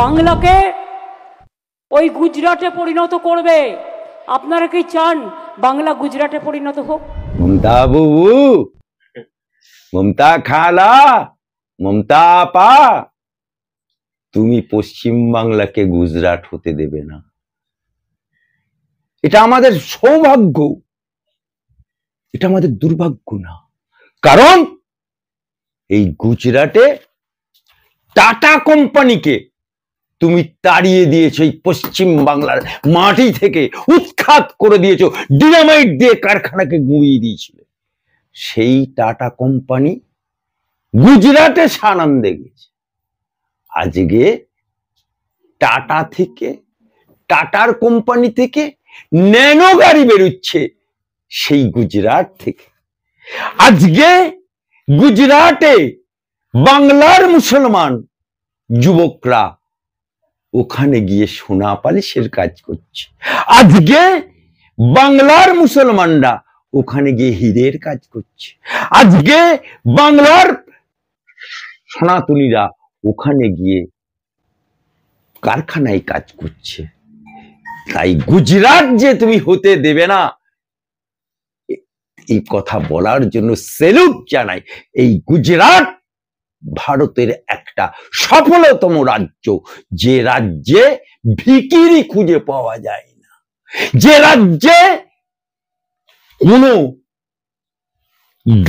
বাংলাকে ওই গুজরাটে পরিণত করবে। আপনারা কি চান বাংলা গুজরাটে পরিণত হোক? মমতা বাবু, মমতা খালা, মমতা আপা, তুমি পশ্চিম বাংলাকে গুজরাট হতে দেবে না। এটা আমাদের সৌভাগ্য, এটা আমাদের দুর্ভাগ্য না। কারণ এই গুজরাটে টাটা কোম্পানিকে তুমি তাড়িয়ে দিয়েছো, এই পশ্চিম বাংলার মাটি থেকে উৎখাত করে দিয়েছো, ডিনামাইট দিয়ে কারখানাকে গুঁড়িয়ে দিয়েছিল। সেই টাটা কোম্পানি গুজরাটে সানন্দে গেছে। আজকে টাটা থেকে, টাটার কোম্পানি থেকে ন্যানো গাড়ি বেরোচ্ছে সেই গুজরাট থেকে। আজকে গুজরাটে বাংলার মুসলমান যুবকরা ওখানে গিয়ে সোনা পালিশের কাজ করছে। আজকে বাংলার মুসলমানরা ওখানে গিয়ে হীরের কাজ করছে। আজকে বাংলার সনাতনীরা ওখানে গিয়ে কারখানায় কাজ করছে। তাই গুজরাট যে তুমি হতে দেবে না, এই কথা বলার জন্য সেলুট জানাই। এই গুজরাট ভারতের একটা সফলতম রাজ্য, যে রাজ্যে ভিখিরি খুঁজে পাওয়া যায় না, যে রাজ্যে কোনো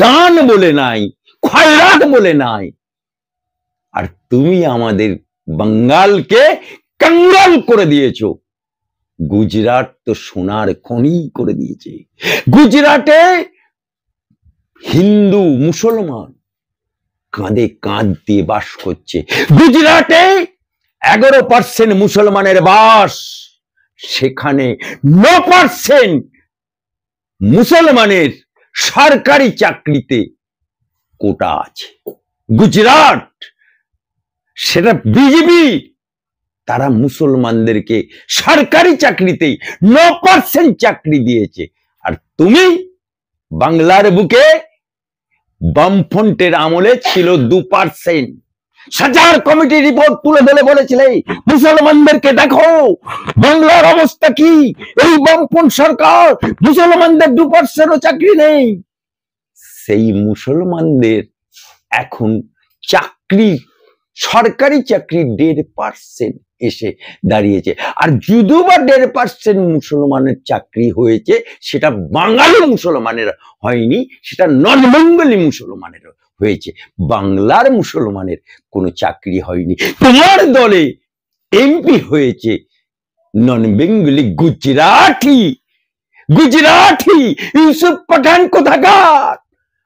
দান বলে নাই, খয়রাত বলে নাই। আর তুমি আমাদের বাঙ্গালকে কাঙ্গাল করে দিয়েছো। গুজরাট তো সোনার খনি করে দিয়েছে। গুজরাটে হিন্দু মুসলমান কাঁধে কাঁধ দিয়ে বাস করছে। গুজরাটে 11% মুসলমানের বাস, সেখানে 9% মুসলমানের সরকারি চাকরিতে কোটা আছে। গুজরাট সেটা বিজেপি, তারা মুসলমানদেরকে সরকারি চাকরিতেই 9% চাকরি দিয়েছে। আর তুমি বাংলার বুকে বামফ্রন্টের আমলে ছিল 2%। সাজার কমিটি রিপোর্ট তুলে ধরে বলেছিলে মুসলমানদেরকে দেখো বাংলার অবস্থা কি, এই বামফ্রন্ট সরকার মুসলমানদের 2%ও চাকরি নেই। সেই মুসলমানদের এখন চাকরি, সরকারি চাকরি 1.5% এসে দাঁড়িয়েছে। আর যদিও বা 1.5% মুসলমানের চাকরি হয়েছে, সেটা বাঙালি মুসলমানের হয়নি, সেটা নন বেঙ্গলি মুসলমানের হয়েছে। বাংলার মুসলমানের কোনো চাকরি হয়নি। তোমার দলে এমপি হয়েছে নন বেঙ্গলি গুজরাটি, গুজরাটি ইউসুফ পাঠান কোথাকার,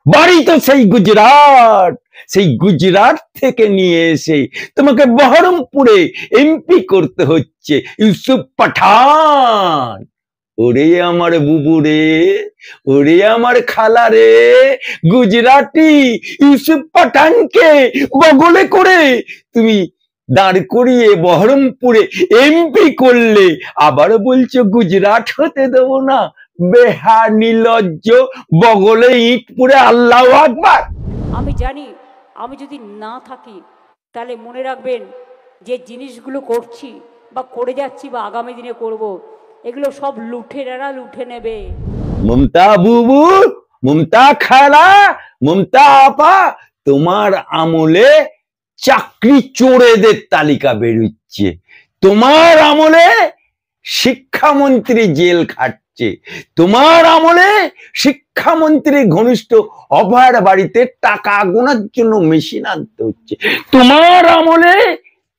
বাড়ি তো সেই গুজরাট। সেই গুজরাট থেকে নিয়ে এসে তোমাকে বহরমপুরে এমপি করতে হচ্ছে ইউসুফ পাঠান। ওরে আমার বুবু রে, ওরে আমার খালা রে, গুজরাটি ইউসুফ পাঠানকে বগলে করে তুমি দাঁড় করিয়ে বহরমপুরে এমপি করলে, আবার বলছো গুজরাট হতে দেবো না। বেহা নির্লজ্জ, বগলে ইট পুরে আল্লাহু আকবার। আমি জানি আমি যদি না থাকি তাহলে মনে রাখবেন যে জিনিসগুলো করছি বা করে যাচ্ছি বা আগামী দিনে করব, এগুলো সব লুঠেরারা লুঠে নেবে। মমতা বুবু, মমতা খালা, মমতা আপা, তোমার আমলে চাকরি চোরেদের তালিকা বেরোচ্ছে। তোমার আমলে শিক্ষামন্ত্রী জেল খাটছে। তোমার আমলে শিক্ষামন্ত্রী ঘনিষ্ঠ অভয়ের বাড়িতে টাকা গোনার জন্য মেশিন আনতে হচ্ছে। তোমার আমলে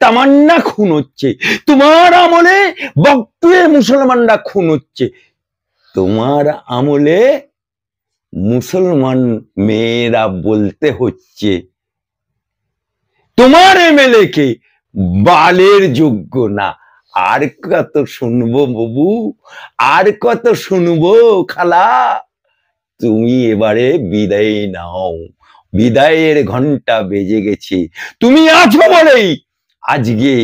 তামান্না খুন হচ্ছে। তোমার আমলে বকটুয়ে মুসলমানরা খুন হচ্ছে। তোমার আমলে মুসলমান মেয়েরা বলতে হচ্ছে তোমার এমএলএ কে বালের যোগ্য না। আর কত শুনবো বাবু, আর কত শুনবো খালা? তুমি এবারে বিদায় নাও, বিদায়ের ঘন্টা বেজে গেছে। তুমি আছো বলেই আজকে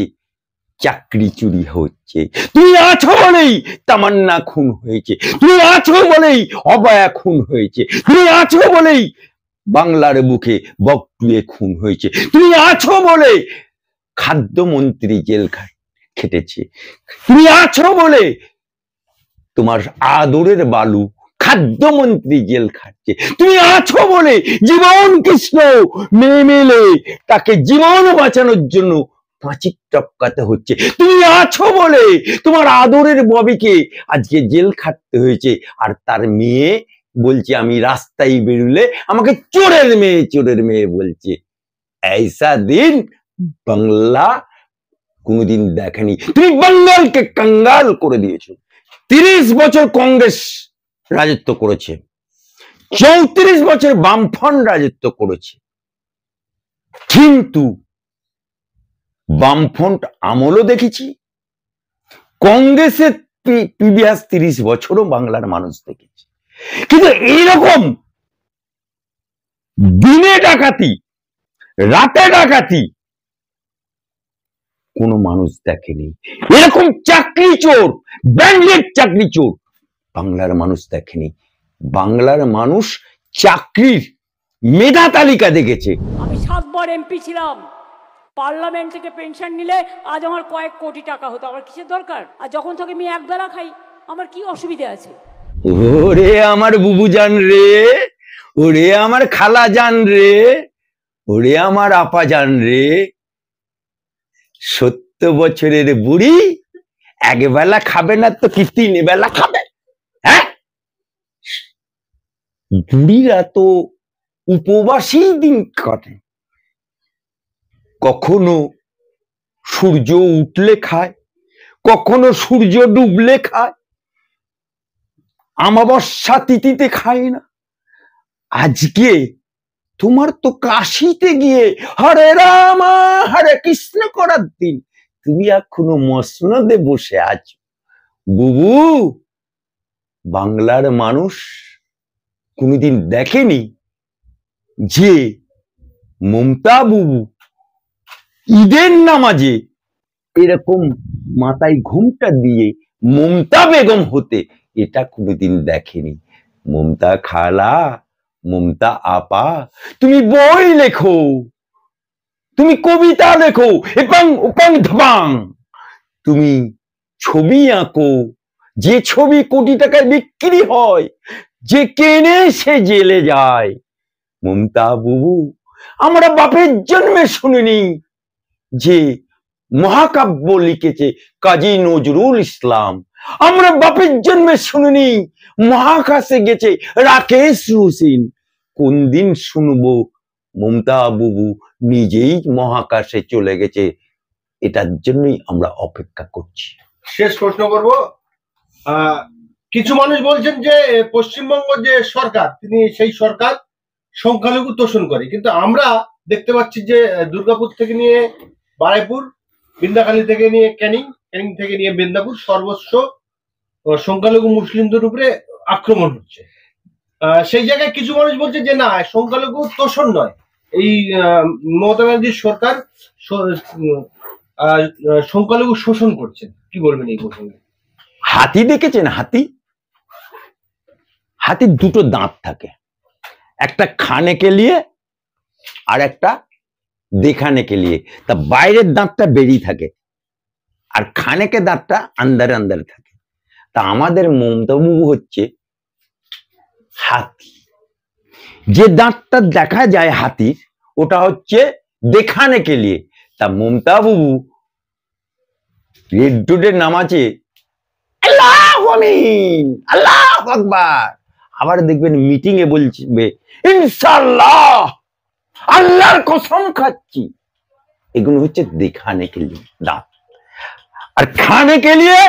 চাকরি চুরি হচ্ছে, তুমি আছো বলেই তামান্না খুন হয়েছে, তুমি আছো বলেই অভয়া খুন হয়েছে, তুমি আছো বলেই বাংলার বুকে বকটুয়ে খুন হয়েছে, তুমি আছো বলে খাদ্যমন্ত্রী জেল খেটেছে। তুমি আছো বলে তোমার আদরের বালু খাদ্যমন্ত্রী জেল খাটছে। তুমি আছো বলে জীবন কৃষ্ণ মেলে তাকে জীবন বাঁচানোর জন্য ফাঁসি টপকাতে হচ্ছে। তুমি আছো বলে তোমার আদরের ববিকে আজকে জেল খাটতে হয়েছে। আর তার মেয়ে বলছে আমি রাস্তায় বেরুলে আমাকে চোরের মেয়ে বলছে। ऐसा দিন বাংলা কোনোদিন দেখেনি। তুমি বাঙ্গালকে কাঙ্গাল করে দিয়েছো। 30 বছর কংগ্রেস রাজত্ব করেছে, 34 বছর বামফ্রন্ট রাজত্ব করেছে, কিন্তু বামফ্রন্ট আমলও দেখেছি, কংগ্রেসের প্রিভিয়াস 30 বছরও বাংলার মানুষ দেখেছে। কিন্তু এইরকম দিনে ডাকাতি রাতে ডাকাতি কোন মানুষ দেখেনি। এরকম চাকরি চোর, ব্যান্ডেড চাকরি চোর বাংলার মানুষ দেখেনি। বাংলার মানুষ চাকরির মেধা তালিকা দেখেছে। আমি 7 বার এমপি ছিলাম, পার্লামেন্ট থেকে পেনশন নিলে আজ আমার কয়েক কোটি টাকা হতো। আমার কিসের দরকার? আর যখন থেকে আমি একবেলা খাই, আমার কি অসুবিধা আছে? ওরে আমার বুবু জান রে, ওরে আমার খালা জান রে, ওরে আমার আপা জান রে, 70 বছরের বুড়ি একবেলা খাবে না তো কি 3 বেলা খাবে? হ্যাঁ, বুড়িরা তো উপবাসী দিন কাটে। কখনো সূর্য উঠলে খায়, কখনো সূর্য ডুবলে খায়, অমাবস্যা তিথিতে খায় না। আজকে তোমার তো কাশিতে গিয়ে হরে রাম হরে কৃষ্ণ করার দিন, তুমি এখনো মসনদে বসে আছো। বুবু, বাংলার মানুষ কোনোদিন দেখেনি যে মমতা বুবু ঈদের নামাজে এরকম মাথায় ঘুমটা দিয়ে মমতা বেগম হতে, এটা কোনোদিন দেখেনি। মমতা খালা, মমতা আপা, তুমি বই লেখো, তুমি কবিতা লেখো, এপাং ওপাং ধপাং, তুমি ছবি আঁকো, যে ছবি কোটি টাকায় বিক্রি হয়, যে কেনে সে জেলে যায়। মমতা বুবু, আমরা বাপের জন্মে শুনিনি যে মহাকাব্য লিখেছে কাজী নজরুল ইসলাম। আমরা বাপের জন্মে শুনিনি মহাকাশে গেছে রাকেশ রোশন। কোন দিন শুনবো মমতা বুবু নিজেই মহাকাশে চলে গেছে? এটার জন্যই আমরা অপেক্ষা করছি। শেষ প্রশ্ন করব। কিছু মানুষ বলছেন যে পশ্চিমবঙ্গ যে সরকার, তিনি সেই সরকার সংখ্যালঘু তোষণ করে, কিন্তু আমরা দেখতে পাচ্ছি যে দুর্গাপুর থেকে নিয়ে বারাইপুর, বিন্দাখালী থেকে নিয়ে ক্যানিং, ক্যানিং থেকে নিয়ে মেদিনীপুর, সর্বস্ব সংখ্যালঘু মুসলিমদের উপরে আক্রমণ হচ্ছে। সেই জায়গায় কিছু মানুষ বলছে যে না, সংখ্যালঘু তোষণ নয়, এই মমতা ব্যানার্জির সরকার সংখ্যালঘু শোষণ করছে। কি বলবেন এই প্রসঙ্গে? হাতি দেখেছেন? হাতি, হাতির দুটো দাঁত থাকে, একটা খানে কে লিয়ে আর একটা দেখানে কে লিয়ে। তা বাইরের দাঁতটা বেরিয়ে থাকে আর খানেকে দাঁতটা আন্দারে আন্দারে থাকে। তা আমাদের মমতা বাবু হচ্ছে হাতি। যে দাঁতটা দেখা যায় হাতির, ওটা হচ্ছে দেখানে কে লিয়ে। তা মমতা বাবু রেড রোডের নামাজে আল্লাহু আমিন, আল্লাহু আকবার, আবার দেখবেন মিটিং এ বলবে ইনশাআল্লাহ, আল্লাহর কসম খাচ্ছি। এগুলো হচ্ছে দেখানে কে লিয়ে দাঁত। আর খানে কে লিয়ে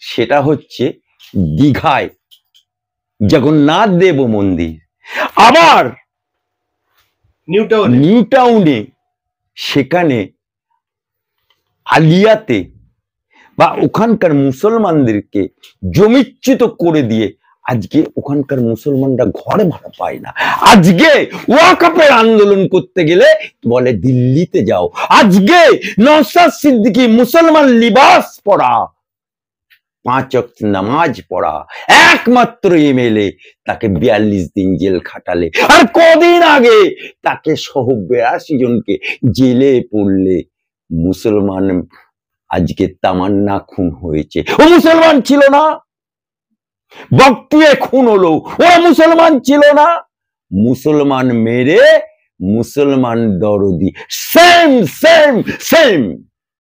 সেটা হচ্ছে দীঘায় জগন্নাথ দেব মন্দির, আবার নিউ টাউনে সেখানে আলিয়াতে বা ওখানকার মুসলমানদেরকে জমিচ্যুত করে দিয়ে আজকে ওখানকার মুসলমানরা ঘরে ভাড়া পায় না। আজকে ওয়াকফের আন্দোলন করতে গেলে বলে দিল্লিতে যাও। আজকে নওশাদ সিদ্দিকী মুসলমান লিবাস পরা, 5 ওয়াক্ত নামাজ পড়া একমাত্র এমএলএ, তাকে 42 দিন জেল খাটালে। আর কদিন আগে তাকে সহ 82 জনকে জেলে পড়লে মুসলমান আজকে তামান্না খুন হয়েছে, ও মুসলমান ছিল না। বকটিয়ে খুন হলো, ওরা মুসলমান ছিল না। মুসলমান মেরে মুসলমান দরদি, সেম সেম সেম।